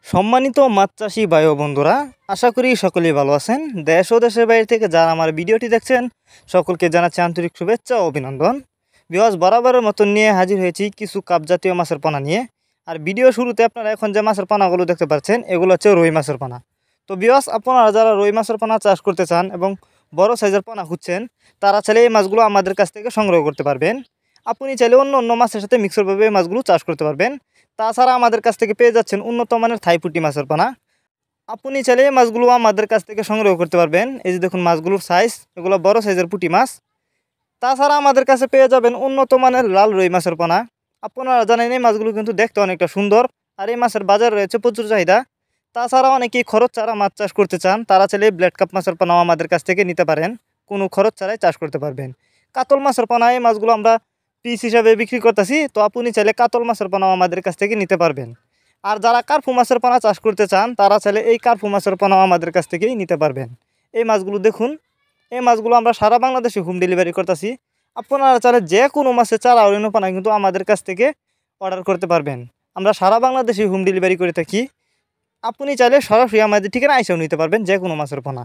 সম্মানিত মাছ চাষি ভাই ও বন্ধুরা, আশা করি সকলেই ভালো আছেন। দেশ ও দেশের বাইরে থেকে যারা আমার ভিডিওটি দেখছেন সকলকে জানাচ্ছি আন্তরিক শুভেচ্ছা ও অভিনন্দন। ভিউয়ার্স, বরাবরের মতন নিয়ে হাজির হয়েছি কিছু কাপ জাতীয় মাছের পোনা নিয়ে। আর ভিডিও শুরুতে আপনারা এখন যে মাছের পোনাগুলো দেখতে পাচ্ছেন এগুলো হচ্ছে রুই মাছের পোনা। তো ভিউয়ার্স, আপনারা যারা রুই মাছের পোনা চাষ করতে চান এবং বড় সাইজের পোনা খুঁজছেন তারা চাইলে এই মাছগুলো আমাদের কাছ থেকে সংগ্রহ করতে পারবেন। আপনি চাইলে অন্য অন্য মাছের সাথে মিক্সরভাবে এই মাছগুলো চাষ করতে পারবেন। তাছাড়া আমাদের কাছ থেকে পেয়ে যাচ্ছেন উন্নত মানের থাইপুটি মাছের পোনা। আপনি চাইলে এই মাছগুলো আমাদের কাছ থেকে সংগ্রহ করতে পারবেন। এই যে দেখুন মাছগুলোর সাইজ, এগুলো বড় সাইজের পুঁটি মাছ। তাছাড়া আমাদের কাছে পেয়ে যাবেন উন্নত মানের লাল রুই মাছের পোনা। আপনারা জানেন এই মাছগুলো কিন্তু দেখতে অনেকটা সুন্দর, আর এই মাছের বাজার রয়েছে প্রচুর চাহিদা। তাছাড়া অনেকেই খরচ ছাড়া মাছ চাষ করতে চান, তারা চাইলে ব্লেড কাপ মাছের পোনাও আমাদের কাছ থেকে নিতে পারেন। কোনো খরচ ছাড়াই চাষ করতে পারবেন। কাতল মাছের পোনা, এই মাছগুলো আমরা পিস হিসাবে বিক্রি করতেছি, তো আপনি চাইলে কাতল মাছের পোনাও আমাদের কাছ থেকে নিতে পারবেন। আর যারা কার্পু মাছের পোনা চাষ করতে চান তারা চাইলে এই কার্পু মাছের পোনাও আমাদের কাছ থেকেই নিতে পারবেন। এই মাছগুলো দেখুন, এই মাছগুলো আমরা সারা বাংলাদেশে হোম ডেলিভারি করতেছি। আপনারা চাইলে যে কোনো মাছের চারা অরণ্য পোনা কিন্তু আমাদের কাছ থেকে অর্ডার করতে পারবেন। আমরা সারা বাংলাদেশে হোম ডেলিভারি করে থাকি। আপনি চাইলে সরাসরি আমাদের ঠিকানা এসেও নিতে পারবেন যে কোনো মাছের পোনা।